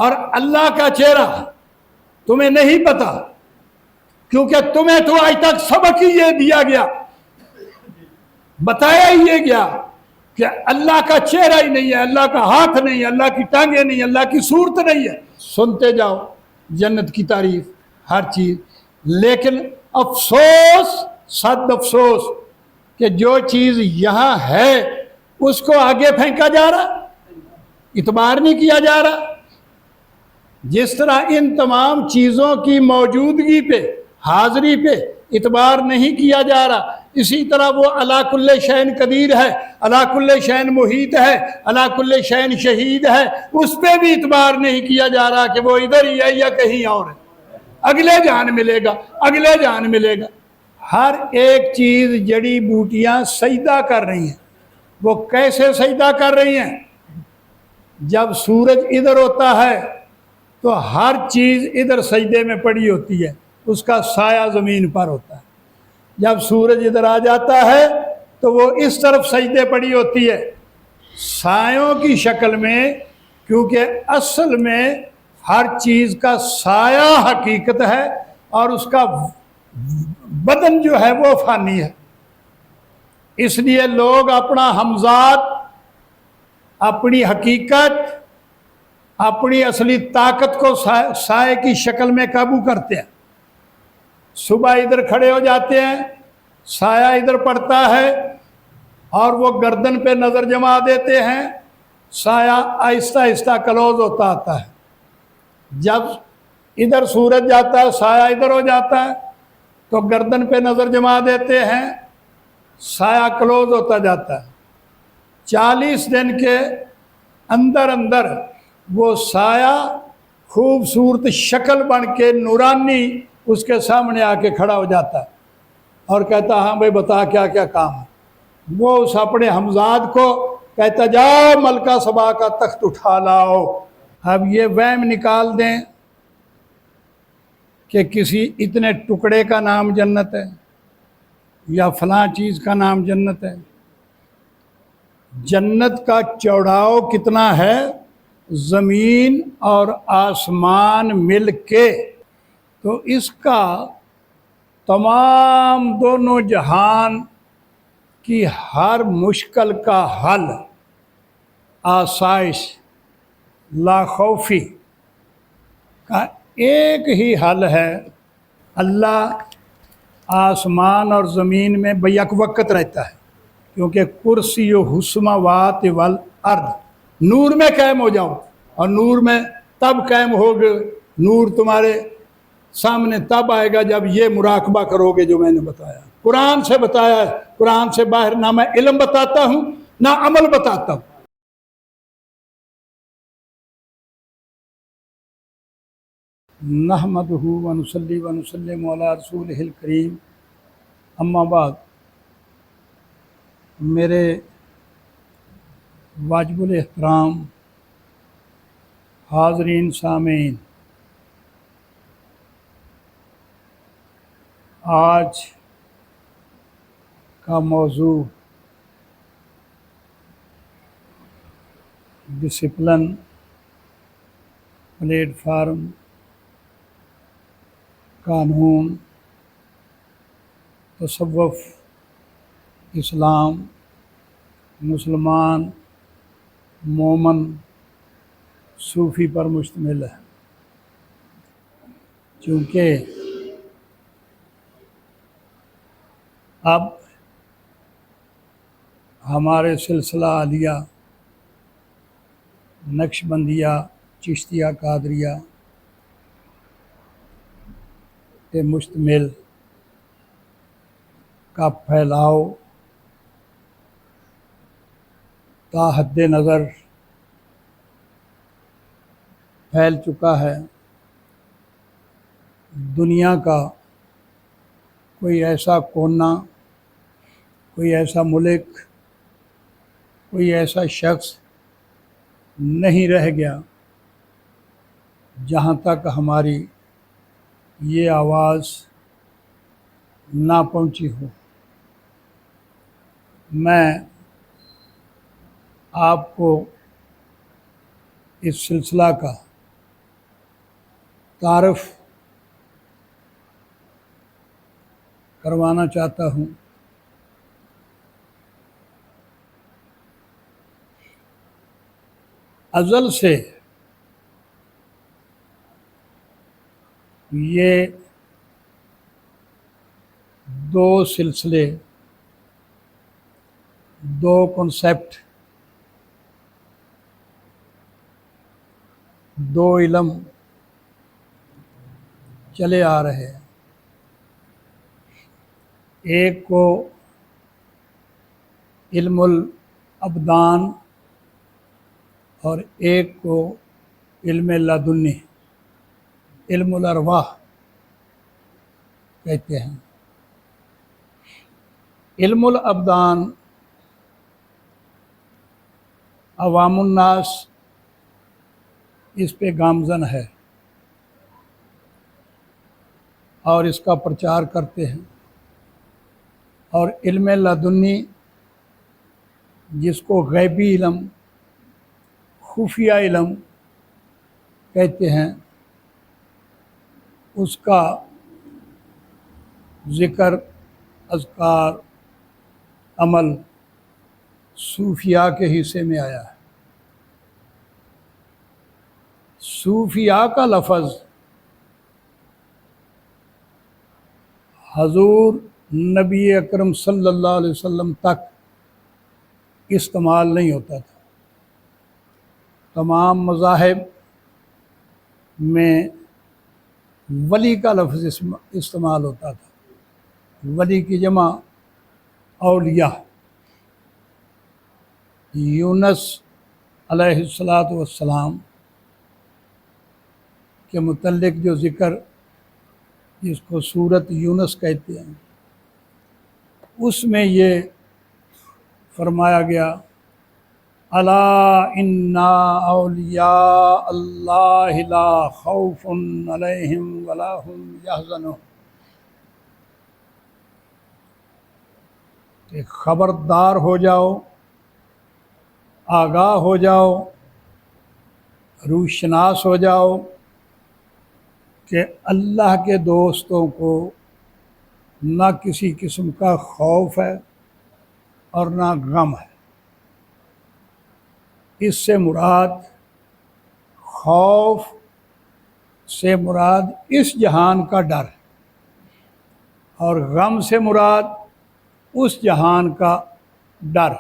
اور اللہ کا چہرہ تمہیں نہیں پتا، کیونکہ تمہیں تو آج تک سبق ہی یہ دیا گیا، بتایا ہی یہ گیا کہ اللہ کا چہرہ ہی نہیں ہے، اللہ کا ہاتھ نہیں ہے، اللہ کی ٹانگیں نہیں، اللہ کی صورت نہیں ہے۔ سنتے جاؤ جنت کی تعریف، ہر چیز، لیکن افسوس، صد افسوس کہ جو چیز یہاں ہے اس کو آگے پھینکا جا رہا، اعتبار نہیں کیا جا رہا۔ جس طرح ان تمام چیزوں کی موجودگی پہ، حاضری پہ اعتبار نہیں کیا جا رہا، اسی طرح وہ علی کل شیء قدیر ہے، علی کل شیء محیط ہے، علی کل شیء شہید ہے، اس پہ بھی اعتبار نہیں کیا جا رہا کہ وہ ادھر ہی ہے یا کہیں اور ہے، اگلے جان ملے گا، اگلے جان ملے گا۔ ہر ایک چیز، جڑی بوٹیاں سجدہ کر رہی ہیں، وہ کیسے سجدہ کر رہی ہیں؟ جب سورج ادھر ہوتا ہے تو ہر چیز ادھر سجدے میں پڑی ہوتی ہے، اس کا سایہ زمین پر ہوتا ہے۔ جب سورج ادھر آ جاتا ہے تو وہ اس طرف سجدے پڑی ہوتی ہے، سایوں کی شکل میں، کیونکہ اصل میں ہر چیز کا سایہ حقیقت ہے اور اس کا بدن جو ہے وہ فانی ہے۔ اس لیے لوگ اپنا ہمزاد، اپنی حقیقت، اپنی اصلی طاقت کو سائے کی شکل میں قابو کرتے ہیں۔ صبح ادھر کھڑے ہو جاتے ہیں، سایہ ادھر پڑتا ہے اور وہ گردن پہ نظر جما دیتے ہیں، سایہ آہستہ آہستہ کلوز ہوتا آتا ہے۔ جب ادھر سورج جاتا ہے، سایہ ادھر ہو جاتا ہے تو گردن پہ نظر جما دیتے ہیں، سایہ کلوز ہوتا جاتا ہے۔ 40 دن کے اندر اندر وہ سایہ خوبصورت شکل بن کے نورانی اس کے سامنے آ کے کھڑا ہو جاتا ہے اور کہتا ہاں بھائی بتا کیا کیا کام ہے۔ وہ اس اپنے ہمزاد کو کہتا جاؤ ملکہ سبا کا تخت اٹھا لاؤ۔ اب یہ وہم نکال دیں کہ کسی اتنے ٹکڑے کا نام جنت ہے یا فلاں چیز کا نام جنت ہے۔ جنت کا چوڑاؤ کتنا ہے؟ زمین اور آسمان مل کے، تو اس کا تمام دونوں جہان کی ہر مشکل کا حل، آسائش، لا خوفی کا ایک ہی حل ہے۔ اللہ آسمان اور زمین میں بیک وقت رہتا ہے، کیونکہ کرسی و حسماوات والارض، نور میں قائم ہو جاؤ، اور نور میں تب قائم ہوگے، نور تمہارے سامنے تب آئے گا جب یہ مراقبہ کرو گے جو میں نے بتایا، قرآن سے بتایا ہے۔ قرآن سے باہر نہ میں علم بتاتا ہوں نہ عمل بتاتا ہوں۔ نحمدہ ونصلی ونسلم علی رسولہ الکریم، اما بعد۔ میرے واجب الاحترام حاضرین سامعین، آج کا موضوع ڈسپلن، پلیٹ فارم، قانون، تصوف، اسلام، مسلمان، مومن، صوفی پر مشتمل ہے۔ چونکہ اب ہمارے سلسلہ عالیہ، نقش بندیہ، چشتیہ، قادریہ پہ مشتمل کا پھیلاؤ تا حد نظر پھیل چکا ہے۔ دنیا کا کوئی ایسا کونا، کوئی ایسا ملک، کوئی ایسا شخص نہیں رہ گیا جہاں تک ہماری یہ آواز نہ پہنچی ہو۔ میں آپ کو اس سلسلہ کا تعارف کروانا چاہتا ہوں۔ ازل سے یہ دو سلسلے، دو کنسیپٹ، دو علم چلے آ رہے ہیں۔ ایک کو علم الابدان اور ایک کو علم لدنی، علم الارواح کہتے ہیں۔ علم الابدان عوام الناس اس پہ گامزن ہے اور اس کا پرچار کرتے ہیں، اور علم لدنی جس کو غیبی علم، خفیہ علم کہتے ہیں، اس کا ذکر، اذکار، عمل صوفیاء کے حصے میں آیا ہے۔ صوفیاء کا لفظ حضور نبی اکرم صلی اللہ علیہ وسلم تک استعمال نہیں ہوتا تھا۔ تمام مذاہب میں ولی کا لفظ استعمال ہوتا تھا۔ ولی کی جمع اولیاء۔ یونس علیہ السلام کے متعلق جو ذکر، جس کو سورۃ یونس کہتے ہیں، اس میں یہ فرمایا گیا، الا ان اولیاء اللہ لا خوف علیہم ولا هم یحزنون، کہ خبردار ہو جاؤ، آگاہ ہو جاؤ، روشناس ہو جاؤ کہ اللہ کے دوستوں کو نہ کسی قسم کا خوف ہے اور نہ غم ہے۔ اس سے مراد، خوف سے مراد اس جہان کا ڈر ہے، اور غم سے مراد اس جہان کا ڈر۔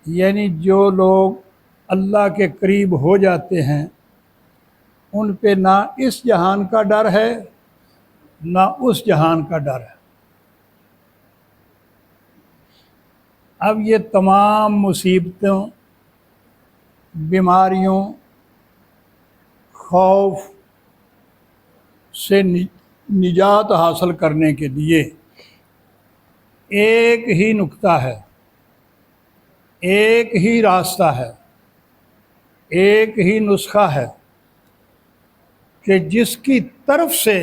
یعنی جو لوگ اللہ کے قریب ہو جاتے ہیں، ان پہ نہ اس جہان کا ڈر ہے نہ اس جہان کا ڈر ہے۔ اب یہ تمام مصیبتوں، بیماریوں، خوف سے نجات حاصل کرنے کے لیے ایک ہی نقطہ ہے، ایک ہی راستہ ہے، ایک ہی نسخہ ہے کہ جس کی طرف سے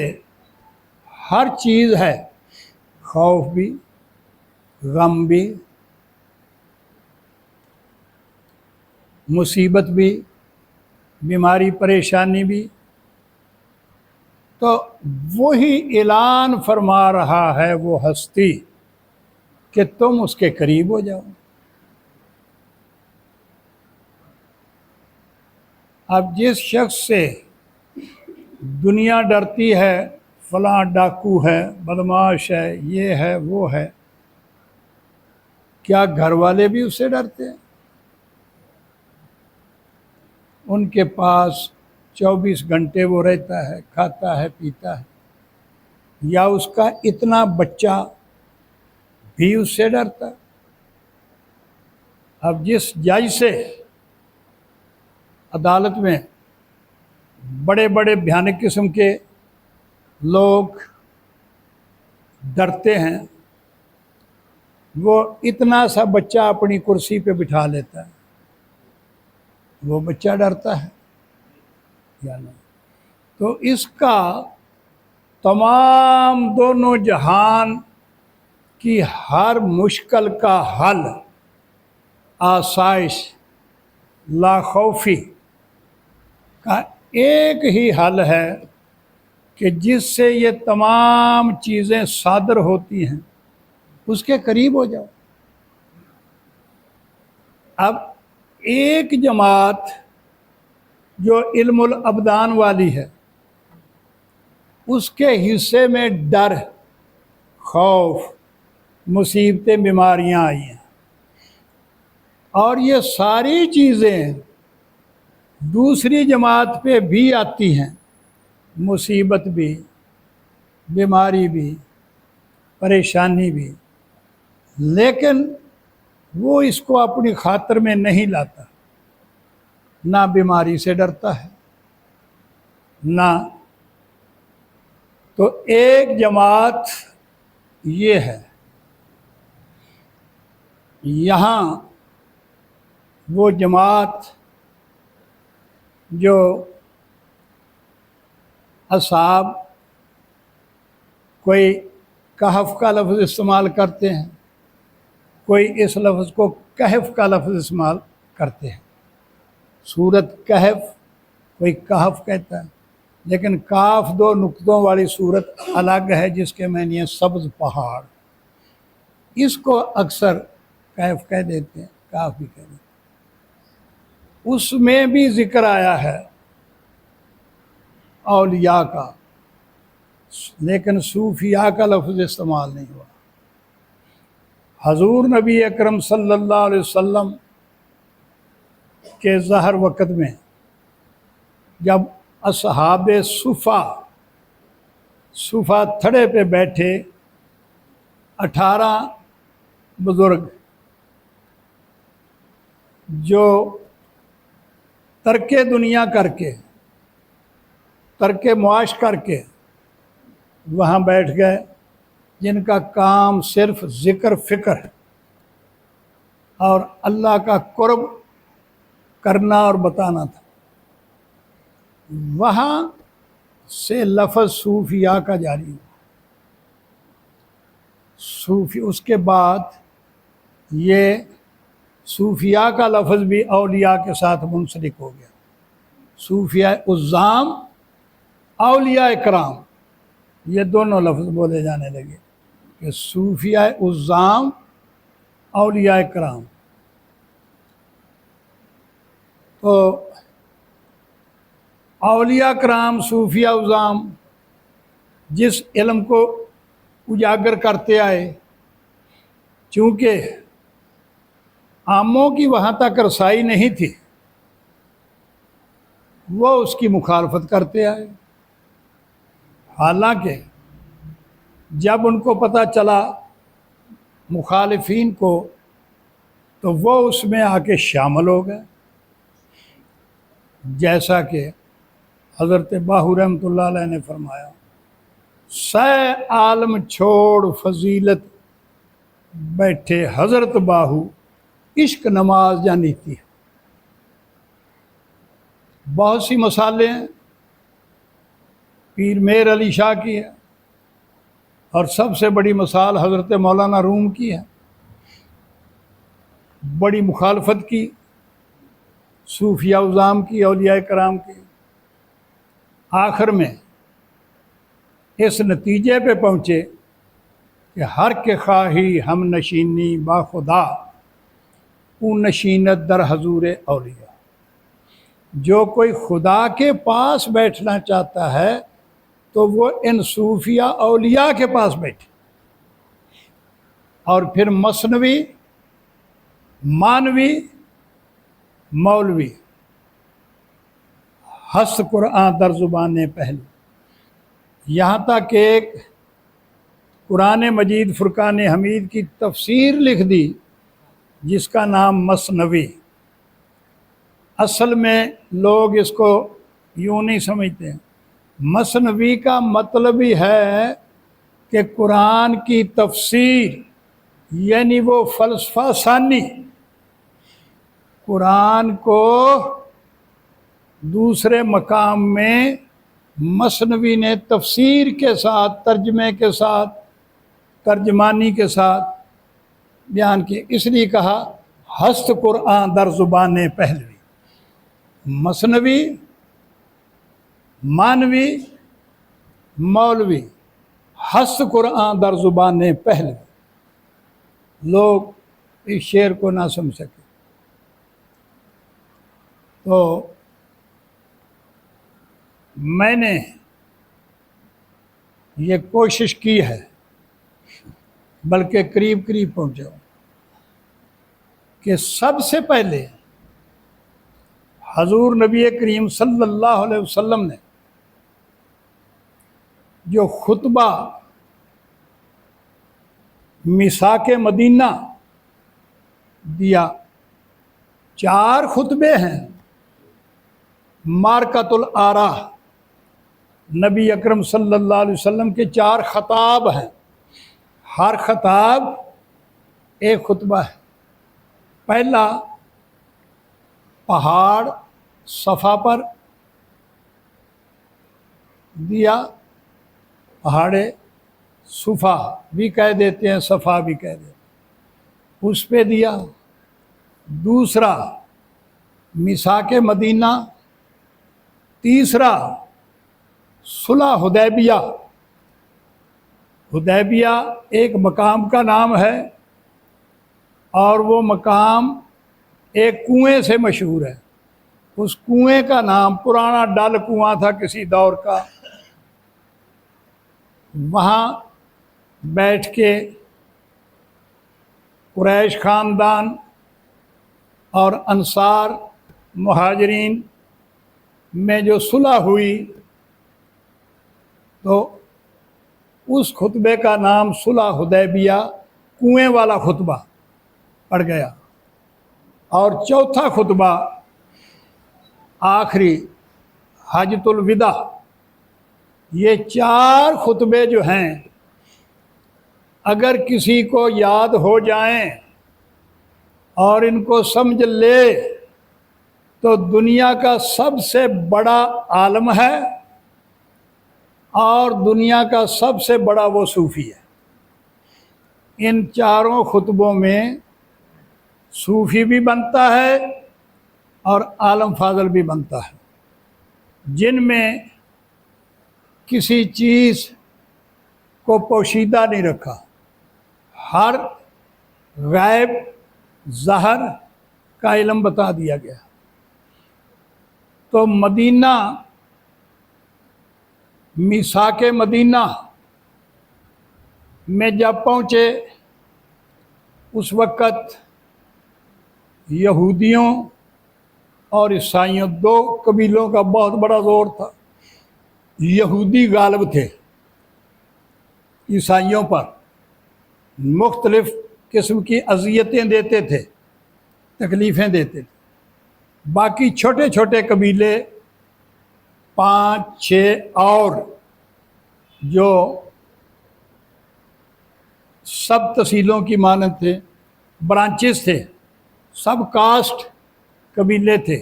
ہر چیز ہے، خوف بھی، غم بھی، مصیبت بھی، بیماری پریشانی بھی، تو وہی اعلان فرما رہا ہے وہ ہستی کہ تم اس کے قریب ہو جاؤ۔ اب جس شخص سے دنیا ڈرتی ہے، فلاں ڈاکو ہے، بدماش ہے، یہ ہے، وہ ہے، کیا گھر والے بھی اس سے ڈرتے ہیں؟ ان کے پاس 24 گھنٹے وہ رہتا ہے، کھاتا ہے، پیتا ہے، یا اس کا اتنا بچہ بھی اس سے ڈرتا ہے؟ اب جس جج سے عدالت میں بڑے بڑے بھیانک قسم کے لوگ ڈرتے ہیں، وہ اتنا سا بچہ اپنی کرسی پہ بٹھا لیتا ہے، وہ بچہ ڈرتا ہے یا نہیں؟ تو اس کا تمام دونوں جہان کی ہر مشکل کا حل، آسائش، لا خوفی کا ایک ہی حل ہے کہ جس سے یہ تمام چیزیں صادر ہوتی ہیں، اس کے قریب ہو جاؤ۔ اب ایک جماعت جو علم الابدان والی ہے، اس کے حصے میں ڈر، خوف، مصیبتیں، بیماریاں آئی ہیں، اور یہ ساری چیزیں دوسری جماعت پہ بھی آتی ہیں، مصیبت بھی، بیماری بھی، پریشانی بھی، لیکن وہ اس کو اپنی خاطر میں نہیں لاتا، نہ بیماری سے ڈرتا ہے نہ۔ تو ایک جماعت یہ ہے۔ یہاں وہ جماعت جو اصحاب کوئی کہف کا لفظ استعمال کرتے ہیں، کوئی اس لفظ کو کہف کا لفظ استعمال کرتے ہیں۔ سورت کہف، کوئی کہف کہتا ہے، لیکن کاف دو نقطوں والی سورت الگ ہے جس کے معنی ہے سبز پہاڑ۔ اس کو اکثر کہف کہہ دیتے ہیں، کاف بھی کہہ دیتے ہیں۔ اس میں بھی ذکر آیا ہے اولیاء کا، لیکن صوفیاء کا لفظ استعمال نہیں ہوا۔ حضور نبی اکرم صلی اللہ علیہ وسلم کے ظہر وقت میں جب اصحاب صفا تھڑے پہ بیٹھے 18 بزرگ جو ترک دنیا کر کے، ترک معاش کر کے وہاں بیٹھ گئے، جن کا کام صرف ذکر فکر ہے اور اللہ کا قرب کرنا اور بتانا تھا، وہاں سے لفظ صوفیاء کا جاری ہوا۔ صوفی، اس کے بعد یہ صوفیاء کا لفظ بھی اولیاء کے ساتھ منسلک ہو گیا۔ صوفیاء عظام، اولیاء کرام، یہ دونوں لفظ بولے جانے لگے کہ صوفیاء عظام، اولیاء کرام۔ تو اولیاء کرام، صوفیاء عظام جس علم کو اجاگر کرتے آئے، چونکہ عاموں کی وہاں تک رسائی نہیں تھی، وہ اس کی مخالفت کرتے آئے۔ حالانکہ جب ان کو پتہ چلا مخالفین کو، تو وہ اس میں آ کے شامل ہو گئے، جیسا کہ حضرت باہو رحمۃ اللہ علیہ نے فرمایا، سہ عالم چھوڑ فضیلت بیٹھے حضرت باہو، عشق نماز جانی تھی۔ بہت سی مثالیں ہیں، پیر میر علی شاہ کی ہے، اور سب سے بڑی مثال حضرت مولانا روم کی ہے۔ بڑی مخالفت کی صوفیاء عظام کی، اولیاء کرام کی، آخر میں اس نتیجے پہ پہنچے کہ ہر کے خواہی ہم نشینی با خدا، اون نشینت در حضور اولیاء۔ جو کوئی خدا کے پاس بیٹھنا چاہتا ہے تو وہ ان صوفیاء اولیاء کے پاس بیٹھے، اور پھر مثنوی، مانوی، مولوی، ہست قرآن در زبان پہلو، یہاں تک کہ ایک قرآن مجید فرقان حمید کی تفسیر لکھ دی جس کا نام مثنوی۔ اصل میں لوگ اس کو یوں نہیں سمجھتے، مثنوی کا مطلب ہی ہے کہ قرآن کی تفسیر، یعنی وہ فلسفہ ثانی، قرآن کو دوسرے مقام میں مثنوی نے تفسیر کے ساتھ، ترجمے کے ساتھ، ترجمانی کے ساتھ بیان کیا، اس لیے کہا ہست قرآن در زبان پہلوی۔ مثنوی مانوی مولوی ہست قرآن در زبان پہلے، لوگ اس شعر کو نہ سن سکے، تو میں نے یہ کوشش کی ہے، بلکہ قریب قریب پہنچا ہوں، کہ سب سے پہلے حضور نبی کریم صلی اللہ علیہ وسلم نے جو خطبہ میثاق مدینہ دیا، 4 خطبے ہیں، مارکۃ الآراء، نبی اکرم صلی اللہ علیہ وسلم کے 4 خطاب ہیں، ہر خطاب ایک خطبہ ہے۔ پہلا پہاڑ صفا پر دیا، پہاڑ صفا بھی کہہ دیتے ہیں، صفا بھی کہہ دیتے ہیں، اس پہ دیا۔ دوسرا میثاق مدینہ، تیسرا صلح حدیبیہ۔ حدیبیہ ایک مقام کا نام ہے، اور وہ مقام ایک کنویں سے مشہور ہے۔ اس کنویں کا نام پرانا ڈل کنواں تھا کسی دور کا، وہاں بیٹھ کے قریش خاندان اور انصار مہاجرین میں جو صلح ہوئی، تو اس خطبے کا نام صلح حدیبیہ، کنویں والا خطبہ پڑ گیا۔ اور چوتھا خطبہ آخری حجۃ الوداع۔ یہ 4 خطبے جو ہیں، اگر کسی کو یاد ہو جائیں اور ان کو سمجھ لے تو دنیا کا سب سے بڑا عالم ہے، اور دنیا کا سب سے بڑا وہ صوفی ہے۔ ان 4 خطبوں میں صوفی بھی بنتا ہے اور عالم فاضل بھی بنتا ہے، جن میں کسی چیز کو پوشیدہ نہیں رکھا، ہر غیب ظاہر کا علم بتا دیا گیا۔ تو مدینہ، میثاق مدینہ میں جب پہنچے، اس وقت یہودیوں اور عیسائیوں 2 قبیلوں کا بہت بڑا زور تھا۔ یہودی غالب تھے عیسائیوں پر، مختلف قسم کی اذیتیں دیتے تھے، تکلیفیں دیتے تھے۔ باقی چھوٹے چھوٹے قبیلے 5-6 اور جو سب تحصیلوں کی مانند تھے، برانچز تھے، سب کاسٹ قبیلے تھے۔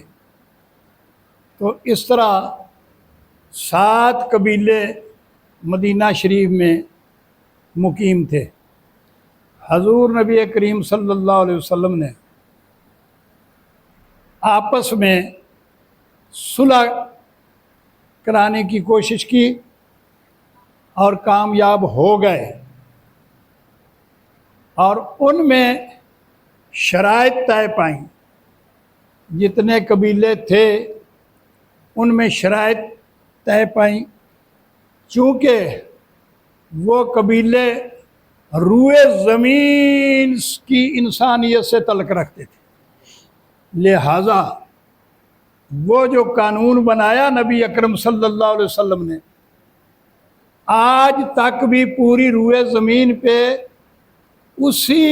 تو اس طرح 7 قبیلے مدینہ شریف میں مقیم تھے۔ حضور نبی کریم صلی اللہ علیہ وسلم نے آپس میں صلح کرانے کی کوشش کی اور کامیاب ہو گئے، اور ان میں شرائط طے پائیں۔ جتنے قبیلے تھے ان میں شرائط طے پائیں، چونکہ وہ قبیلے روئے زمین کی انسانیت سے تعلق رکھتے تھے، لہذا وہ جو قانون بنایا نبی اکرم صلی اللہ علیہ وسلم نے، آج تک بھی پوری روئے زمین پہ اسی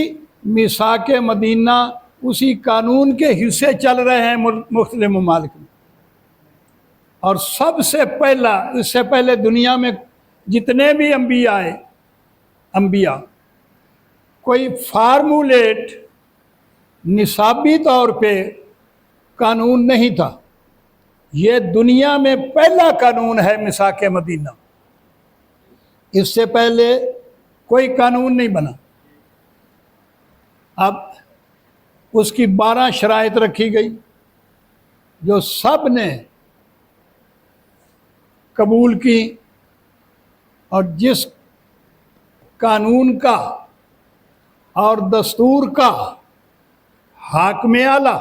میثاق مدینہ، اسی قانون کے حصے چل رہے ہیں مختلف ممالک میں۔ اور سب سے پہلا، اس سے پہلے دنیا میں جتنے بھی انبیاء کوئی فارمولیٹ نصابی طور پہ قانون نہیں تھا، یہ دنیا میں پہلا قانون ہے میثاق مدینہ۔ اس سے پہلے کوئی قانون نہیں بنا۔ اب اس کی 12 شرائط رکھی گئی، جو سب نے قبول کی اور جس قانون کا اور دستور کا حاکم اعلیٰ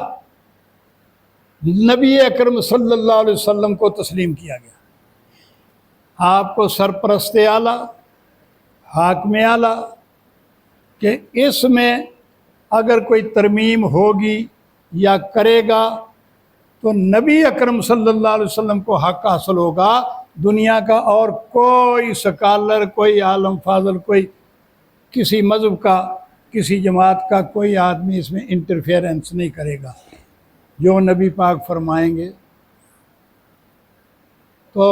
نبی اکرم صلی اللہ علیہ وسلم کو تسلیم کیا گیا، آپ کو سرپرست اعلیٰ حاکم اعلیٰ کہ اس میں اگر کوئی ترمیم ہوگی یا کرے گا تو نبی اکرم صلی اللہ علیہ وسلم کو حق حاصل ہوگا، دنیا کا اور کوئی سکالر، کوئی عالم فاضل، کوئی کسی مذہب کا، کسی جماعت کا کوئی آدمی اس میں انٹرفیئرنس نہیں کرے گا، جو نبی پاک فرمائیں گے۔ تو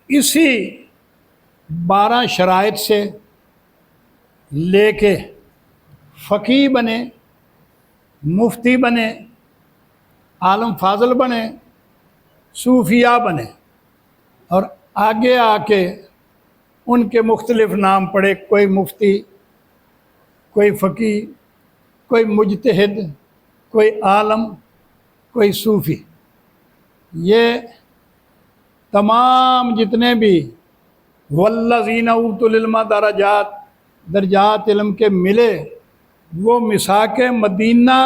اسی 12 شرائط سے لے کے فقیہ بنے، مفتی بنے، عالم فاضل بنے، صوفیاء بنے، اور آگے آ کے ان کے مختلف نام پڑے، کوئی مفتی، کوئی فقیہ، کوئی مجتہد، کوئی عالم، کوئی صوفی۔ یہ تمام جتنے بھی والذین اوتوا العلم درجات علم کے ملے، وہ میثاق مدینہ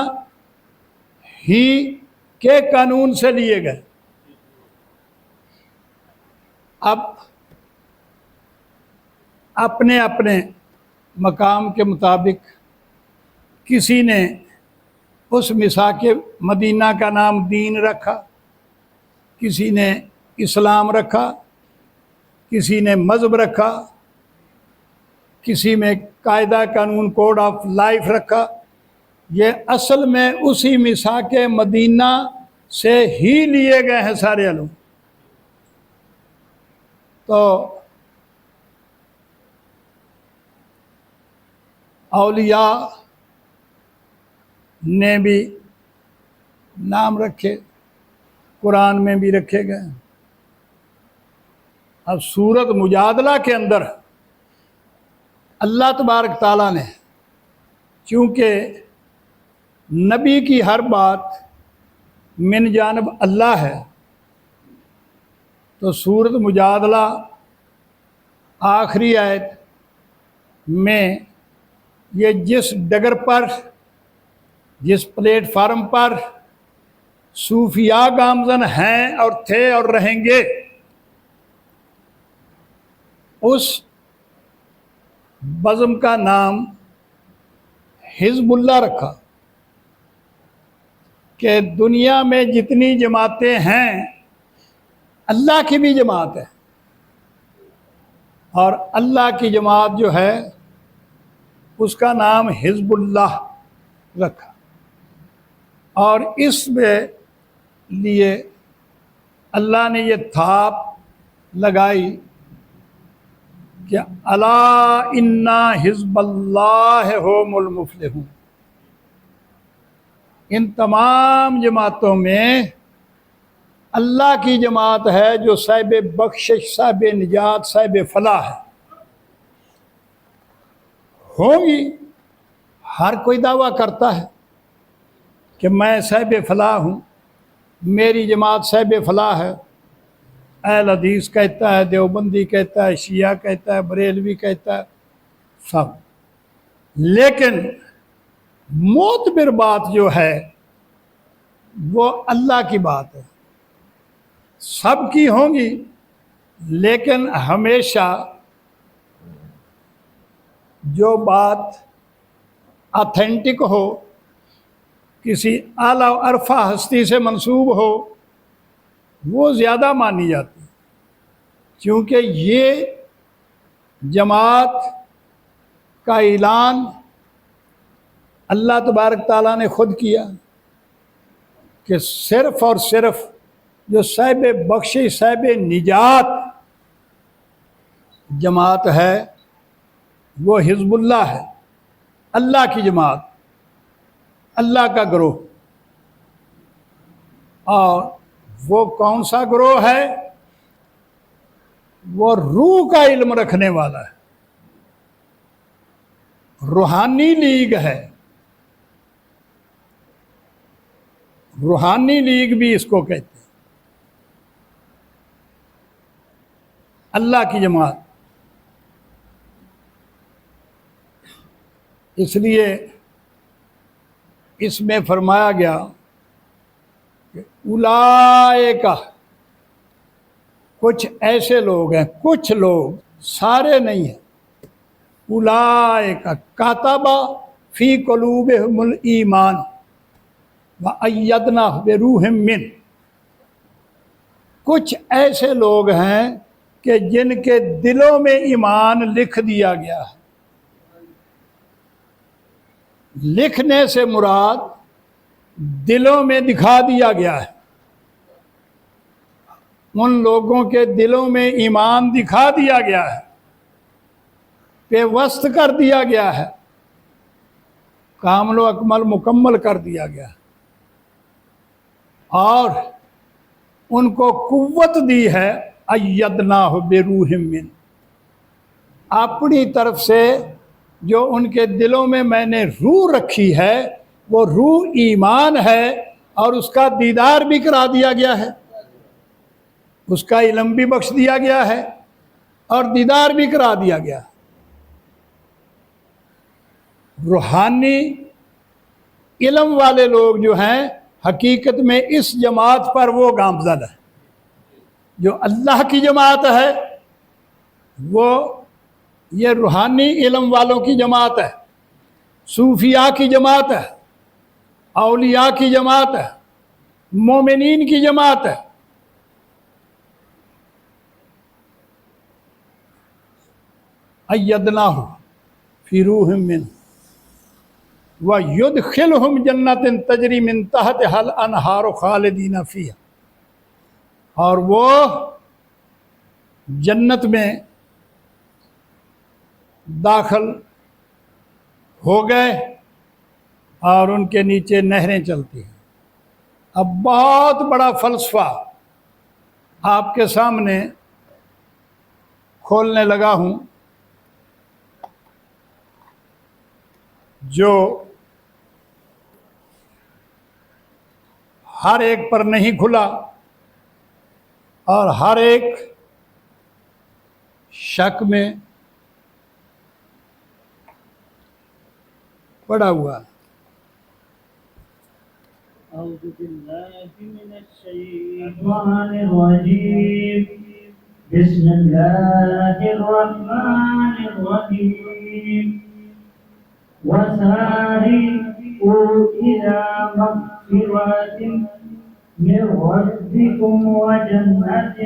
ہی کے قانون سے لیے گئے۔ اب اپنے اپنے مقام کے مطابق کسی نے اس میثاق مدینہ کا نام دین رکھا، کسی نے اسلام رکھا، کسی نے مذہب رکھا، کسی میں قاعدہ قانون کوڈ آف لائف رکھا۔ یہ اصل میں اسی میثاق مدینہ سے ہی لیے گئے ہیں سارے علوم۔ تو اولیاء نے بھی نام رکھے، قرآن میں بھی رکھے گئے۔ اب سورت مجادلہ کے اندر اللہ تبارک تعالیٰ نے چونکہ نبی کی ہر بات من جانب اللہ ہے، تو سورت مجادلہ آخری آیت میں یہ جس ڈگر پر، جس پلیٹ فارم پر صوفیاء گامزن ہیں اور تھے اور رہیں گے، اس بزم کا نام حزب اللہ رکھا کہ دنیا میں جتنی جماعتیں ہیں اللہ کی بھی جماعت ہے، اور اللہ کی جماعت جو ہے اس کا نام حزب اللہ رکھا۔ اور اس میں لیے اللہ نے یہ تھاپ لگائی کہ الا ان حزب اللہ هم المفلحون۔ ان تمام جماعتوں میں اللہ کی جماعت ہے جو صاحب بخشش، صاحب نجات، صاحب فلاح ہے۔ ہوگی، ہر کوئی دعویٰ کرتا ہے کہ میں صاحب فلاح ہوں، میری جماعت صاحب فلاح ہے۔ اہل حدیث کہتا ہے، دیوبندی کہتا ہے، شیعہ کہتا ہے، بریلوی کہتا ہے، سب۔ لیکن معتبر بات جو ہے وہ اللہ کی بات ہے۔ سب کی ہوں گی، لیکن ہمیشہ جو بات آتھینٹک ہو، کسی اعلیٰ و عرفہ ہستی سے منسوب ہو، وہ زیادہ مانی جاتی ہے، کیونکہ یہ جماعت کا اعلان اللہ تبارک تعالیٰ نے خود کیا کہ صرف اور صرف جو صاحب بخشش، صاحب نجات جماعت ہے وہ حزب اللہ ہے، اللہ کی جماعت، اللہ کا گروہ۔ اور وہ کون سا گروہ ہے؟ وہ روح کا علم رکھنے والا ہے، روحانی لیگ ہے۔ روحانی لیگ بھی اس کو کہتے ہیں۔ اللہ کی جماعت. اس لیے اس میں فرمایا گیا کہ اولئک، کچھ ایسے لوگ ہیں، کچھ لوگ، سارے نہیں ہیں. اولئک کتب فی قلوبہم الایمان وأیدناہ بروح من. کچھ ایسے لوگ ہیں کہ جن کے دلوں میں ایمان لکھ دیا گیا ہے. لکھنے سے مراد دلوں میں دکھا دیا گیا ہے. ان لوگوں کے دلوں میں ایمان دکھا دیا گیا ہے، پیوست کر دیا گیا ہے، کامل و اکمل مکمل کر دیا گیا ہے، اور ان کو قوت دی ہے ایدناہ بروح من، اپنی طرف سے جو ان کے دلوں میں میں نے روح رکھی ہے وہ روح ایمان ہے، اور اس کا دیدار بھی کرا دیا گیا ہے، اس کا علم بھی بخش دیا گیا ہے اور دیدار بھی کرا دیا گیا. روحانی علم والے لوگ جو ہیں حقیقت میں اس جماعت پر وہ گامزن ہے. جو اللہ کی جماعت ہے وہ یہ روحانی علم والوں کی جماعت ہے، صوفیاء کی جماعت ہے، اولیاء کی جماعت ہے، مومنین کی جماعت ہے. ایدناہ فی روح من وَيُدْخِلْهُمْ جَنَّةٍ تَجْرِي مِن تَحْتِهَا الْأَنْهَارُ خَالِدِينَ فِيهَا، اور وہ جنت میں داخل ہو گئے اور ان کے نیچے نہریں چلتی ہیں. اب بہت بڑا فلسفہ آپ کے سامنے کھولنے لگا ہوں جو ہر ایک پر نہیں کھلا اور ہر ایک شک میں پڑا ہوا. أعوذ بالله من الشيطان الرجيم. بسم الله الرحمن الرحيم. وسارعوا إلى مغفرة من ربكم وجنة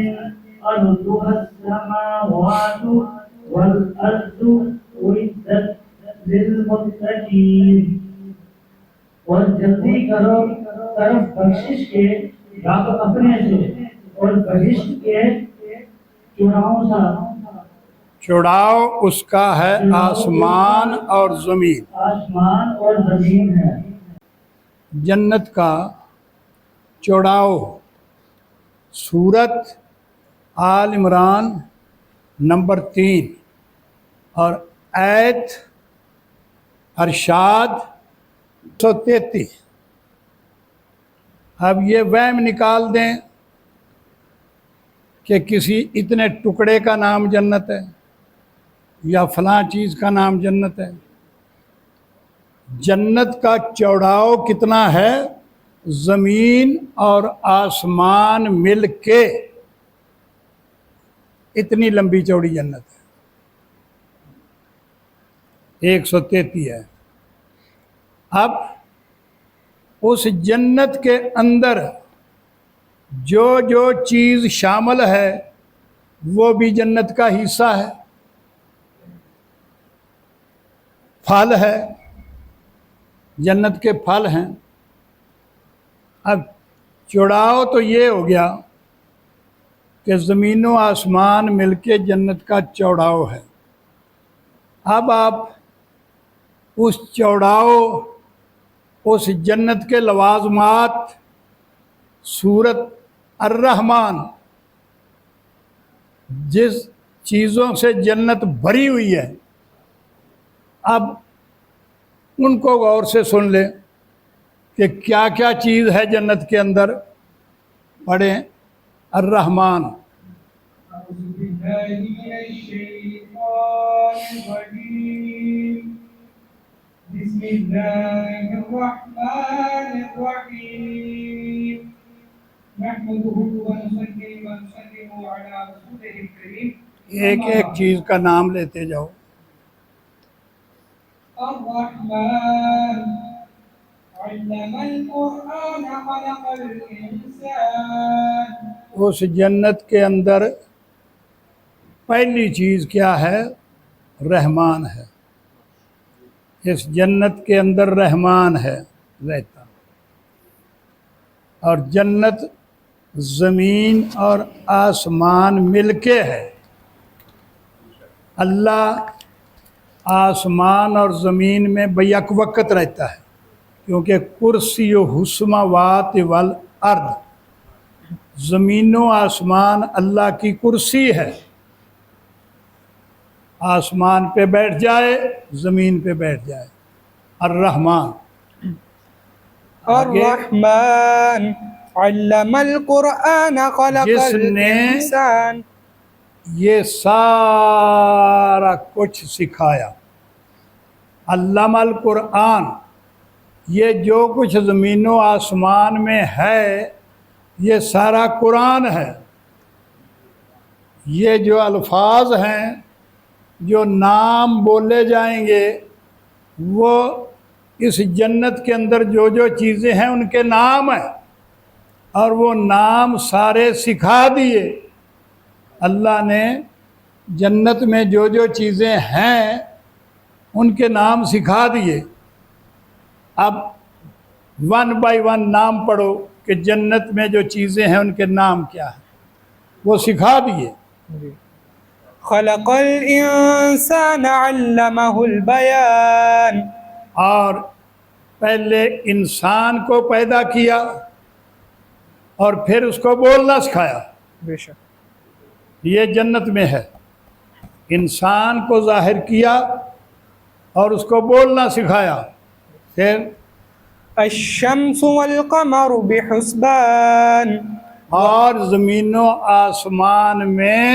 أرضها السماوات والأرض أعدت للمتقين. اور جلدی کرو طرف بخشش کے، یا تو اپنے سے اور بہشت کے چوراہوں سے. چوڑاؤ اس کا ہے آسمان اور زمین. آسمان اور زمین ہے. جنت کا چوڑاؤ سورت آل عمران نمبر 3 اور آیت ارشاد 133. اب یہ وہم نکال دیں کہ کسی اتنے ٹکڑے کا نام جنت ہے یا فلاں چیز کا نام جنت ہے. جنت کا چوڑاؤ کتنا ہے؟ زمین اور آسمان مل کے اتنی لمبی چوڑی جنت ہے. 133 ہے. اب اس جنت کے اندر جو جو چیز شامل ہے وہ بھی جنت کا حصہ ہے. پھل ہے، جنت کے پھل ہیں. اب چوڑاؤ تو یہ ہو گیا کہ زمین و آسمان مل کے جنت کا چوڑاؤ ہے. اب آپ اس چوڑاؤ، اس جنت کے لوازمات سورت الرحمن جس چیزوں سے جنت بھری ہوئی ہے، اب ان کو غور سے سن لیں کہ کیا کیا چیز ہے جنت کے اندر. پڑھیں الرحمن. أعوذ بالله بالله من الشيطان الرجيم بسم الله الرحمن الرحيم نحمده ونصلي ونسلم على رسوله الكريم ایک ایک چیز کا نام لیتے جاؤ. الرحمن علم القرآن خلق الإنسان. اس جنت کے اندر پہلی چیز کیا ہے؟ رحمان ہے. اس جنت کے اندر رحمان ہے رہتا. اور جنت زمین اور آسمان مل کے ہے. اللہ آسمان اور زمین میں بیک وقت رہتا ہے، کیونکہ کرسی و حسماوات والارض، زمین و آسمان اللہ کی کرسی ہے. آسمان پہ بیٹھ جائے، زمین پہ بیٹھ جائے. الرحمن الرحمن علم القرآن خلق جس نے الإنسان. یہ سارا کچھ سکھایا. علم القرآن، یہ جو کچھ زمین و آسمان میں ہے یہ سارا قرآن ہے. یہ جو الفاظ ہیں، جو نام بولے جائیں گے، وہ اس جنت کے اندر جو جو چیزیں ہیں ان کے نام ہیں، اور وہ نام سارے سکھا دیے. اللہ نے جنت میں جو جو چیزیں ہیں ان کے نام سکھا دیے. اب ون بائی ون نام پڑھو کہ جنت میں جو چیزیں ہیں ان کے نام کیا ہیں، وہ سکھا دیے. خلق الإنسان علمه البيان. اور پہلے انسان کو پیدا کیا اور پھر اس کو بولنا سکھایا. بے شک. یہ جنت میں ہے. انسان کو ظاہر کیا اور اس کو بولنا سکھایا. پھر الشمس والقمر بحسبان. اور زمین و آسمان میں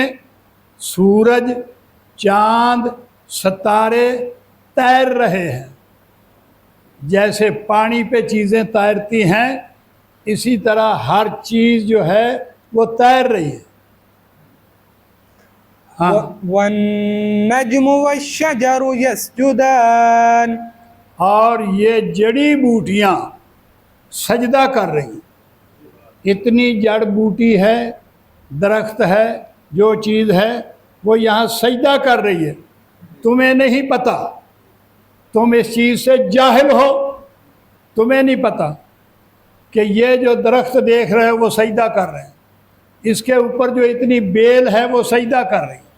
سورج، چاند، ستارے تیر رہے ہیں. جیسے پانی پہ چیزیں تیرتی ہیں، اسی طرح ہر چیز جو ہے وہ تیر رہی ہے. ہاں. والنجم والشجر يسجدان. اور یہ جڑی بوٹیاں سجدہ کر رہی ہیں. اتنی جڑ بوٹی ہے، درخت ہے، جو چیز ہے وہ یہاں سجدہ کر رہی ہے. تمہیں نہیں پتہ، تم اس چیز سے جاہل ہو. تمہیں نہیں پتہ کہ یہ جو درخت دیکھ رہے ہو وہ سجدہ کر رہے ہیں. اس کے اوپر جو اتنی بیل ہے وہ سجدہ کر رہی ہیں.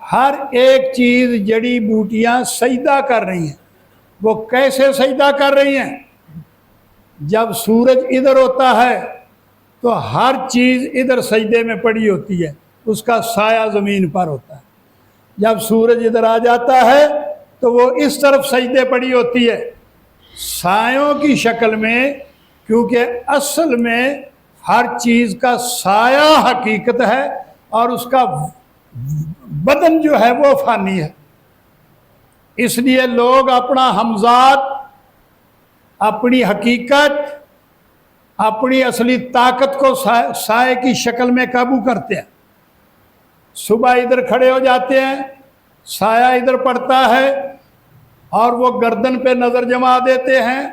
ہر ایک چیز، جڑی بوٹیاں سجدہ کر رہی ہیں. وہ کیسے سجدہ کر رہی ہیں؟ جب سورج ادھر ہوتا ہے تو ہر چیز ادھر سجدے میں پڑی ہوتی ہے، اس کا سایہ زمین پر ہوتا ہے. جب سورج ادھر آ جاتا ہے تو وہ اس طرف سجدے پڑی ہوتی ہے، سایوں کی شکل میں، کیونکہ اصل میں ہر چیز کا سایہ حقیقت ہے اور اس کا بدن جو ہے وہ فانی ہے. اس لیے لوگ اپنا ہمزاد، اپنی حقیقت، اپنی اصلی طاقت کو سائے کی شکل میں قابو کرتے ہیں. صبح ادھر کھڑے ہو جاتے ہیں، سایہ ادھر پڑتا ہے اور وہ گردن پہ نظر جما دیتے ہیں،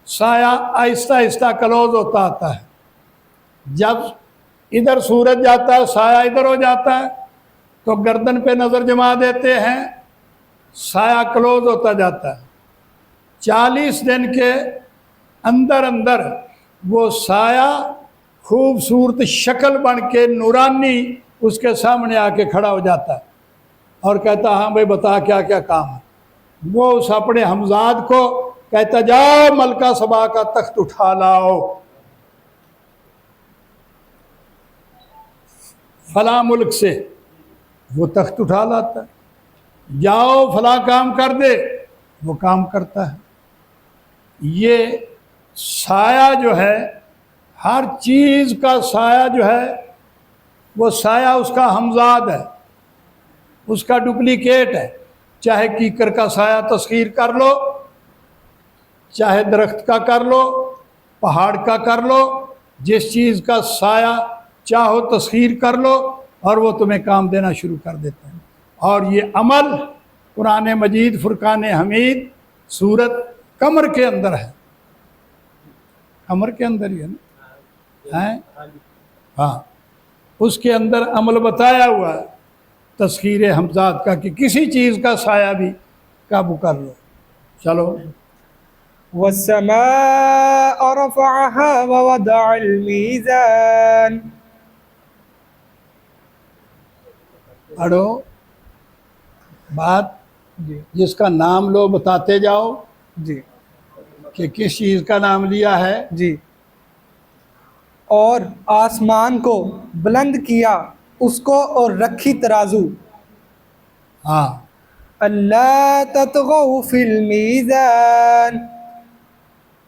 سایہ آہستہ آہستہ کلوز ہوتا آتا ہے. جب ادھر سورج جاتا ہے، سایہ ادھر ہو جاتا ہے تو گردن پہ نظر جما دیتے ہیں، سایہ کلوز ہوتا جاتا ہے. 40 دن کے اندر اندر وہ سایہ خوبصورت شکل بن کے نورانی اس کے سامنے آ کے کھڑا ہو جاتا ہے اور کہتا ہاں بھائی بتا کیا کیا کام ہے. وہ اس اپنے ہمزاد کو کہتا جاؤ ملکہ سبا کا تخت اٹھا لاؤ، فلاں ملک سے. وہ تخت اٹھا لاتا ہے. جاؤ فلاں کام کر دے، وہ کام کرتا ہے. یہ سایہ جو ہے، ہر چیز کا سایہ جو ہے وہ سایہ اس کا ہمزاد ہے. اس کا ڈپلیکیٹ ہے. چاہے کیکر کا سایہ تسخیر کر لو، چاہے درخت کا کر لو، پہاڑ کا کر لو، جس چیز کا سایہ چاہو تسخیر کر لو اور وہ تمہیں کام دینا شروع کر دیتا ہے. اور یہ عمل قرآن مجید فرقان حمید سورت قمر کے اندر ہے. قمر کے اندر ہی ہے نا؟ ہیں؟ ہاں، اس کے اندر عمل بتایا ہوا ہے تسخیر حمزات کا کہ کسی چیز کا سایہ بھی قابو کر لو. چلو. والسماء رفعها ووضع الميزان. پڑھو بات، جی جس کا نام لو بتاتے جاؤ جی کہ کس چیز کا نام لیا ہے. جی. اور آسمان کو بلند کیا، اس کو اور رکھی ترازو. ہاں، اللہ تطغوا فی المیزان،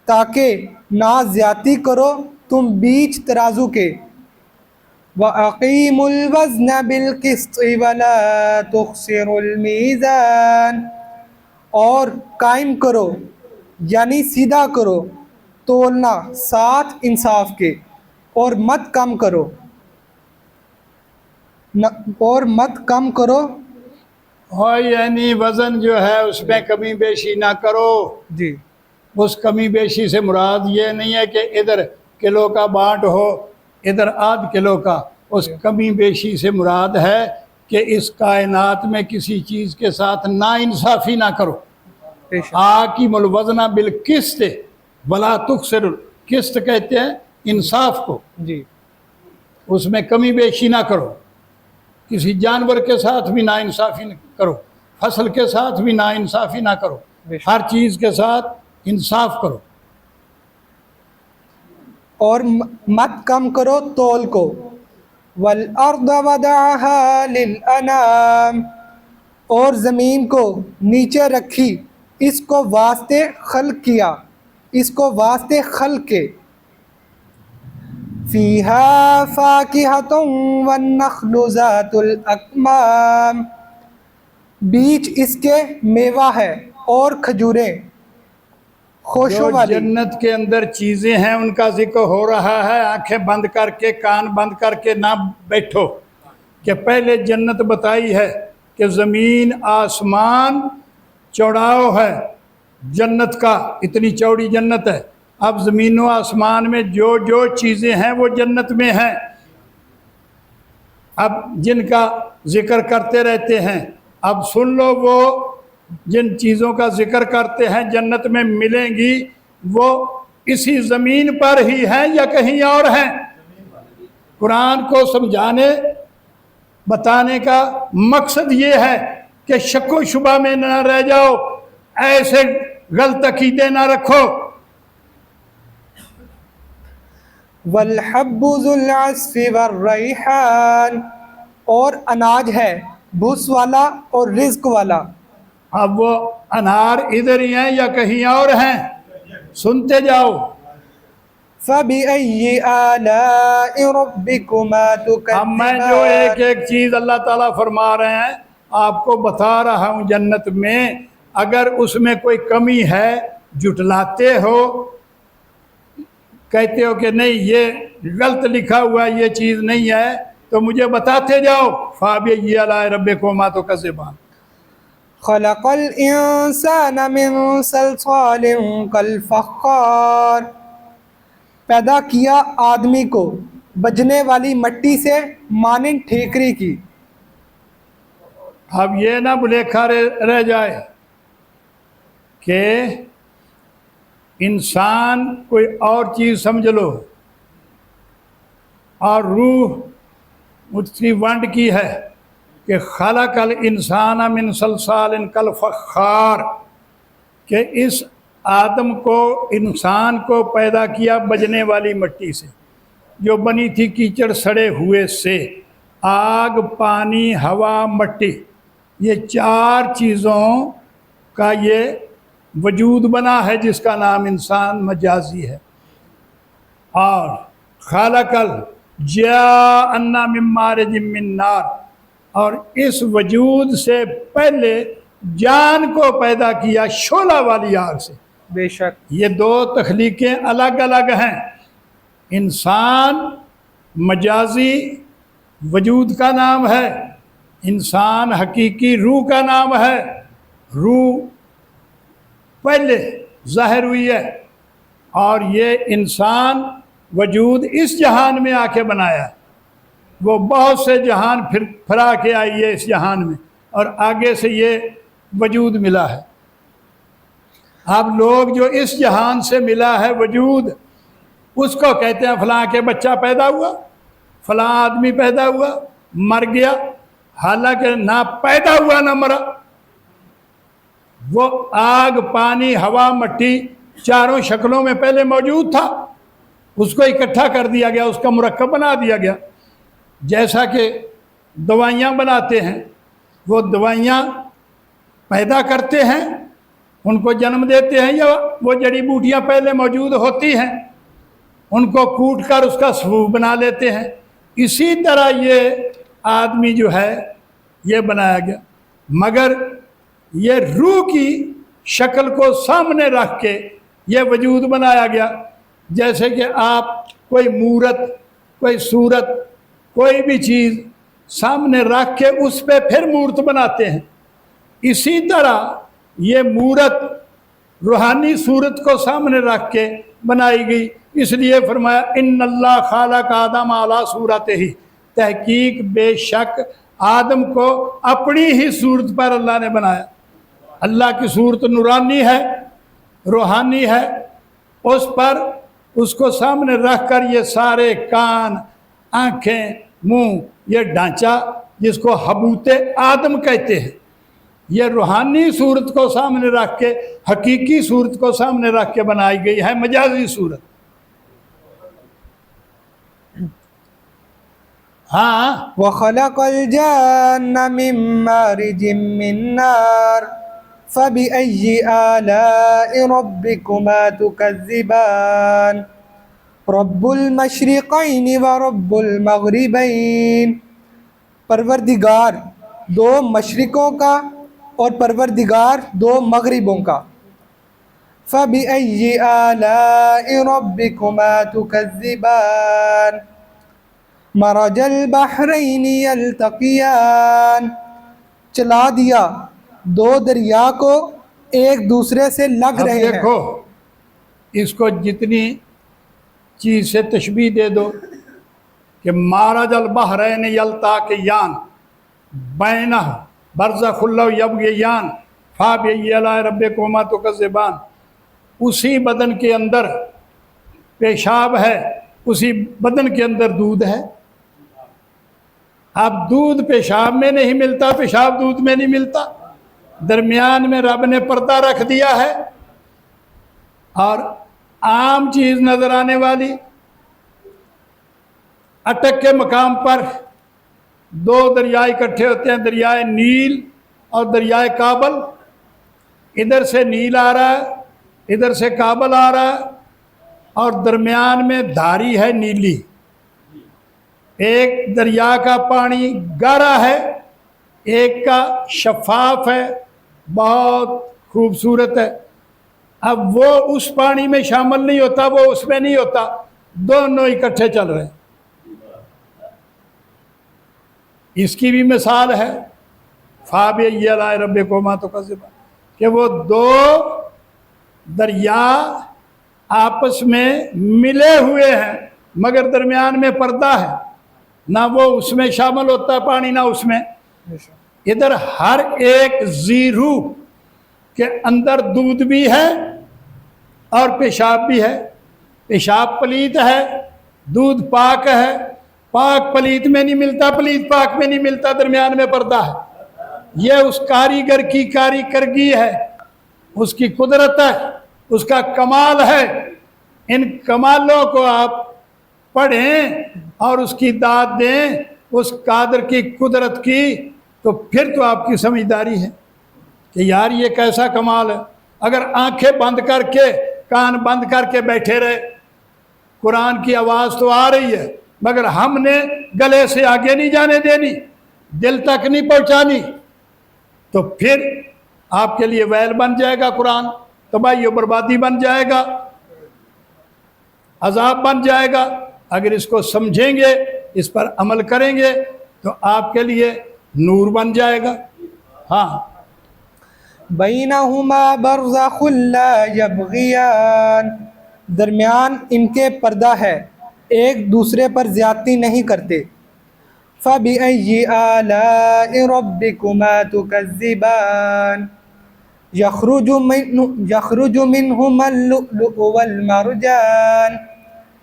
تاکہ نہ زیادتی کرو تم بیچ ترازو کے. وَأَقِيمُوا الْوَزْنَ بِالْقِسْطِ وَلَا تُخْسِرُوا الْمِيزَانَ، اور قائم کرو یعنی سیدھا کرو تولنا ساتھ انصاف کے، اور مت کم کرو اور یعنی وزن جو ہے اس میں کمی بیشی نہ کرو. جی اس کمی بیشی سے مراد یہ نہیں ہے کہ ادھر کلو کا بانٹ ہو ادھر آدھ کلو کا. اس کمی بیشی سے مراد ہے کہ اس کائنات میں کسی چیز کے ساتھ نا انصافی نہ کرو. بے شک. حاکم الوزن بالقسط ولا تخسر، قسط کہتے ہیں انصاف کو، جی اس میں کمی بیشی نہ کرو. کسی جانور کے ساتھ بھی نا انصافی نہ کرو، فصل کے ساتھ بھی نا انصافی نہ کرو، بے شک. ہر چیز کے ساتھ انصاف کرو. اور مت کم کرو تول کو. والارض وضعها للانام، اور زمین کو نیچے رکھی، اس کو واسطے خلق کیا، اس کو واسطے خلق کے. فیہا فاکہۃ والنخل ذات الاکمام، بیچ اس کے میوہ ہے اور کھجوریں خوشو جو والی. جنت کے اندر چیزیں ہیں ان کا ذکر ہو رہا ہے. آنکھیں بند کر کے کان بند کر کے نہ بیٹھو کہ پہلے جنت بتائی ہے کہ زمین آسمان چوڑاؤ ہے جنت کا، اتنی چوڑی جنت ہے. اب زمین و آسمان میں جو جو چیزیں ہیں وہ جنت میں ہیں. اب جن کا ذکر کرتے رہتے ہیں، اب سن لو، وہ جن چیزوں کا ذکر کرتے ہیں جنت میں ملیں گی، وہ اسی زمین پر ہی ہیں یا کہیں اور ہیں. قرآن کو سمجھانے بتانے کا مقصد یہ ہے کہ شک و شبہ میں نہ رہ جاؤ، ایسے غلط عقیدے نہ رکھو. والحب ذو العصف والریحان، اور اناج ہے بھس والا اور رزق والا. اب وہ انہار ادھر ہی ہیں یا کہیں اور ہیں، سنتے جاؤ. فَبِأَيِّ آلَاءِ رَبِّكُمَا اب میں جو تُكَذِّبَانِ، ایک چیز اللہ تعالیٰ فرما رہے ہیں آپ کو بتا رہا ہوں. جنت میں اگر اس میں کوئی کمی ہے جھٹلاتے ہو، کہتے ہو کہ نہیں یہ غلط لکھا ہوا ہے، یہ چیز نہیں ہے، تو مجھے بتاتے جاؤ. فَبِأَيِّ آلَاءِ رَبِّكُمَا تُكَذِّبَانِ. خَلَقَ الْإِنسَانَ مِنْ صَلْصَالٍ كَالْفَخَّارِ، پیدا کیا آدمی کو بجنے والی مٹی سے مانند ٹھیکری کی. اب یہ نہ بھلیکھا رہ جائے کہ انسان کوئی اور چیز سمجھ لو اور روح اس کی ونڈ کی ہے کہ خلق الانسان من صلصال کالفخار، کہ اس آدم کو، انسان کو پیدا کیا بجنے والی مٹی سے جو بنی تھی کیچڑ سڑے ہوئے سے. آگ، پانی، ہوا، مٹی، یہ چار چیزوں کا یہ وجود بنا ہے جس کا نام انسان مجازی ہے. اور خالق جاءنا من مارج من نار، اور اس وجود سے پہلے جان کو پیدا کیا شعلہ والی آگ سے. بے شک. یہ دو تخلیقیں الگ الگ ہیں. انسان مجازی وجود کا نام ہے، انسان حقیقی روح کا نام ہے. روح پہلے ظاہر ہوئی ہے، اور یہ انسان وجود اس جہان میں آ کے بنایا. وہ بہت سے جہان پھرا کے آئی ہے اس جہان میں، اور آگے سے یہ وجود ملا ہے. اب لوگ جو اس جہان سے ملا ہے وجود، اس کو کہتے ہیں فلاں کے بچہ پیدا ہوا، فلاں آدمی پیدا ہوا، مر گیا. حالانکہ نہ پیدا ہوا نہ مرا. وہ آگ، پانی، ہوا، مٹی چاروں شکلوں میں پہلے موجود تھا. اس کو اکٹھا کر دیا گیا، اس کا مرکب بنا دیا گیا. جیسا کہ دوائیاں بناتے ہیں، وہ دوائیاں پیدا کرتے ہیں، ان کو جنم دیتے ہیں، یا وہ جڑی بوٹیاں پہلے موجود ہوتی ہیں ان کو کوٹ کر اس کا سبوت بنا لیتے ہیں. اسی طرح یہ آدمی جو ہے یہ بنایا گیا، مگر یہ روح کی شکل کو سامنے رکھ کے یہ وجود بنایا گیا. جیسے کہ آپ کوئی مورت، کوئی صورت، کوئی بھی چیز سامنے رکھ کے اس پہ پھر مورت بناتے ہیں، اسی طرح یہ مورت روحانی صورت کو سامنے رکھ کے بنائی گئی. اس لیے فرمایا ان اللہ خالق آدم اعلیٰ صورت ہی، تحقیق بے شک آدم کو اپنی ہی صورت پر اللہ نے بنایا. اللہ کی صورت نورانی ہے، روحانی ہے. اس پر اس کو سامنے رکھ کر یہ سارے کان، آنکھیں، منہ، یہ ڈھانچہ جس کو حبوت آدم کہتے ہیں، یہ روحانی صورت کو سامنے رکھ کے، حقیقی صورت کو سامنے رکھ کے بنائی گئی ہے مجازی صورت. ہاں وخلق الجان من مارج من نار فبأي آلاء ربكما تكذبان رب المشرقين ورب المغربين. پروردگار دو مشرقوں کا اور پروردگار دو مغربوں کا. فبأي آلاء ربكما تكذبان مرج البحرین یلتقیان. چلا دیا دو دریا کو ایک دوسرے سے لگ اب رہے ہیں. دیکھو اس کو جتنی چیز سے تشبیہ دے دو کہ مارج البحرین یلتقیان بینہ برزخ یبغیان فبأی آلاء ربکما تکذبان. اسی بدن کے اندر پیشاب ہے، اسی بدن کے اندر دودھ ہے. اب دودھ پیشاب میں نہیں ملتا، پیشاب دودھ میں نہیں ملتا، درمیان میں رب نے پردہ رکھ دیا ہے. اور عام چیز نظر آنے والی اٹک کے مقام پر دو دریا اکٹھے ہوتے ہیں، دریائے نیل اور دریائے کابل. ادھر سے نیل آ رہا ہے، ادھر سے کابل آ رہا ہے، اور درمیان میں دھاری ہے نیلی. ایک دریا کا پانی گہرا ہے، ایک کا شفاف ہے، بہت خوبصورت ہے. اب وہ اس پانی میں شامل نہیں ہوتا، وہ اس میں نہیں ہوتا، دونوں اکٹھے چل رہے ہیں. اس کی بھی مثال ہے فبأی آلاء ربکما تکذبان، کہ وہ دو دریا آپس میں ملے ہوئے ہیں مگر درمیان میں پردہ ہے، نہ وہ اس میں شامل ہوتا ہے پانی، نہ اس میں. ادھر ہر ایک ذی روح کے اندر دودھ بھی ہے اور پیشاب بھی ہے. پیشاب پلیت ہے، دودھ پاک ہے. پاک پلیت میں نہیں ملتا، پلیت پاک میں نہیں ملتا، درمیان میں پردہ ہے. یہ اس کاریگر کی کاریگری ہے، اس کی قدرت ہے، اس کا کمال ہے. ان کمالوں کو آپ پڑھیں اور اس کی داد دیں، اس قادر کی قدرت کی، تو پھر تو آپ کی سمجھداری ہے کہ یار یہ کیسا کمال ہے. اگر آنکھیں بند کر کے، کان بند کر کے بیٹھے رہے، قرآن کی آواز تو آ رہی ہے مگر ہم نے گلے سے آگے نہیں جانے دینی، دل تک نہیں پہنچانی تو پھر آپ کے لیے ویل بن جائے گا قرآن، تباہی و بربادی بن جائے گا، عذاب بن جائے گا۔ اگر اس کو سمجھیں گے، اس پر عمل کریں گے تو آپ کے لیے نور بن جائے گا۔ ہاں، بینہما برزخ لا یبغیان، درمیان ان کے پردہ ہے، ایک دوسرے پر زیادتی نہیں کرتے۔ فَبِأَيِّ آلَاءِ رَبِّكُمَا تُكَذِّبَانِ یخرج منہما اللؤلؤ والمرجان،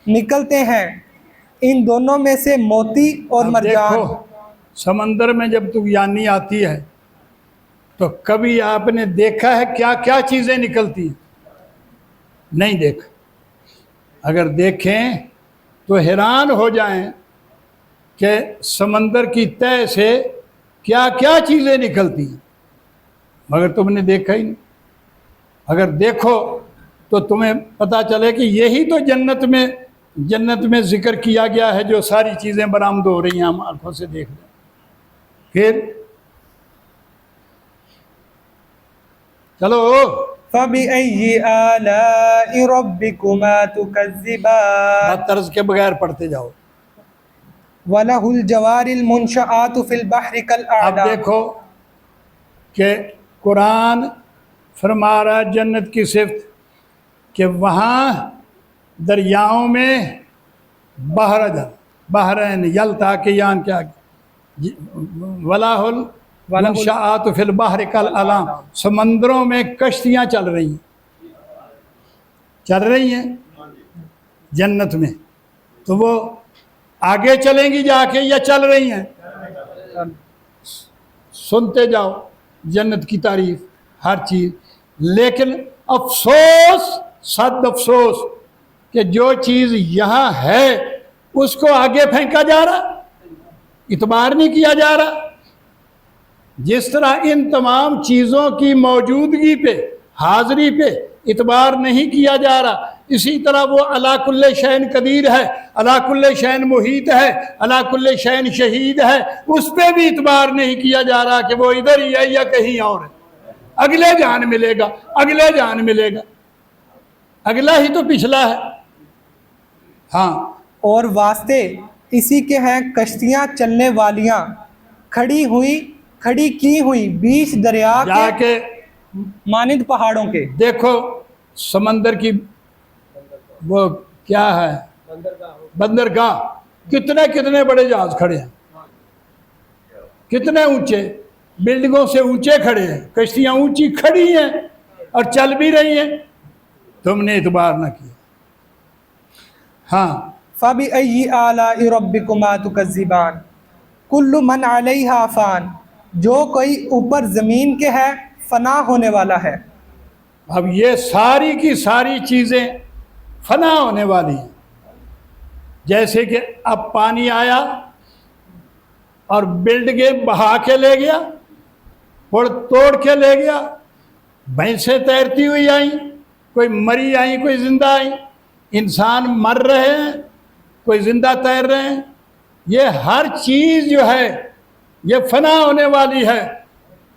نکلتے ہیں ان دونوں میں سے موتی اور اب مرجان۔ دیکھو، سمندر میں جب طغیانی آتی ہے تو کبھی آپ نے دیکھا ہے کیا کیا چیزیں نکلتی ہیں؟ نہیں دیکھا۔ اگر دیکھیں تو حیران ہو جائیں کہ سمندر کی تہہ سے کیا کیا چیزیں نکلتی ہیں، مگر تم نے دیکھا ہی نہیں۔ اگر دیکھو تو تمہیں پتہ چلے کہ یہی تو جنت میں ذکر کیا گیا ہے، جو ساری چیزیں برآمد ہو رہی ہیں، ہم آنکھوں سے دیکھ رہے ہیں۔ پھر چلو، فَبِأَيِّ آلَاءِ رَبِّكُمَا تُكَذِّبَانِ بات طرز کے بغیر پڑھتے جاؤ۔ وَلَهُ الْجَوَارِ الْمُنْشَآتُ فِي الْبَحْرِ اب كَالْأَعْلَامِ، دیکھو کہ قرآن فرما رہا ہے جنت کی صفت کہ وہاں دریاؤں میں بحرین یلتقیان کیا ولاہ المنشآت فی البحر کالاعلام، سمندروں میں کشتیاں چل رہی ہیں جنت میں، تو وہ آگے چلیں گی جا کے یا چل رہی ہیں؟ سنتے جاؤ جنت کی تعریف ہر چیز، لیکن افسوس، صد افسوس کہ جو چیز یہاں ہے اس کو آگے پھینکا جا رہا، اعتبار نہیں کیا جا رہا۔ جس طرح ان تمام چیزوں کی موجودگی پہ، حاضری پہ اعتبار نہیں کیا جا رہا، اسی طرح وہ علی کل شیء قدیر ہے، علی کل شیء محیط ہے، علی کل شیء شہید ہے، اس پہ بھی اعتبار نہیں کیا جا رہا کہ وہ ادھر ہی ہے یا کہیں اور ہے۔ اگلے جان ملے گا، اگلے جان ملے گا، اگلا ہی تو پچھلا ہے۔ ہاں، اور واسطے اسی کے ہیں کشتیاں چلنے والیاں، کھڑی کی ہوئی بیچ دریا جا کے کے مانند پہاڑوں کے۔ دیکھو سمندر کی وہ کیا ہے بندرگاہ، کتنے بڑے جہاز کھڑے ہیں، کتنے اونچے، بلڈنگوں سے اونچے کھڑے ہیں، کشتیاں اونچی کھڑی ہیں اور چل بھی رہی ہیں، تم نے اعتبار نہ کیا۔ ہاں، فَبِأَيِّ آلَاءِ رَبِّكُمَا تُكَذِّبَانِ كُلُّ مَنْ عَلَيْهَا فَانٍ، جو کوئی اوپر زمین کے ہے فنا ہونے والا ہے۔ اب یہ ساری کی ساری چیزیں فنا ہونے والی ہیں، جیسے کہ اب پانی آیا اور بلڈنگیں بہا کے لے گیا، توڑ کے لے گیا، بھینسیں تیرتی ہوئی آئیں، کوئی مری آئیں، کوئی زندہ آئیں، انسان مر رہے ہیں، کوئی زندہ تیر رہے ہیں، یہ ہر چیز جو ہے یہ فنا ہونے والی ہے۔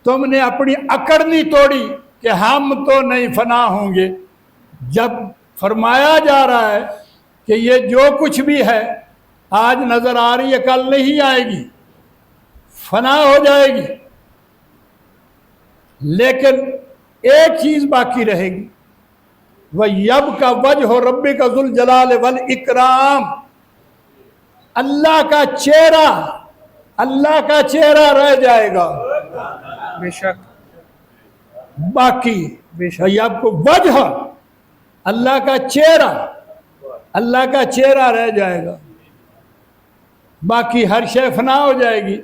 تم نے اپنی اکڑ نہیں توڑی کہ ہم تو نہیں فنا ہوں گے، جب فرمایا جا رہا ہے کہ یہ جو کچھ بھی ہے آج نظر آ رہی ہے کل نہیں آئے گی، فنا ہو جائے گی، لیکن ایک چیز باقی رہے گی، وَيَبْقَى وَجْهُ رَبِّكَ ذُو الْجَلَالِ وَالْإِكْرَامِ، اللہ کا چہرہ رہ جائے گا، بے شک، باقی بے شک، وَيَبْقَى وَجْهُ، اللہ کا چہرہ رہ جائے گا، باقی ہر شے فنا ہو جائے گی۔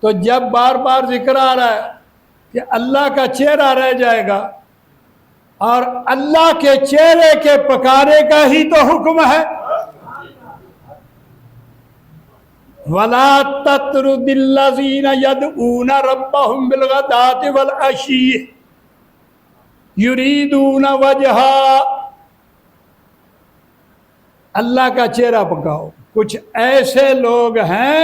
تو جب بار بار ذکر آ رہا ہے کہ اللہ کا چہرہ رہ جائے گا، اور اللہ کے چہرے کے پکارے کا ہی تو حکم ہے، وَلَا تَطْرُدِ الَّذِينَ يَدْعُونَ رَبَّهُمْ بِالْغَدَاةِ وَالْعَشِيِّ يُرِيدُونَ وَجْهَهُ، اللہ کا چہرہ پکاؤ۔ کچھ ایسے لوگ ہیں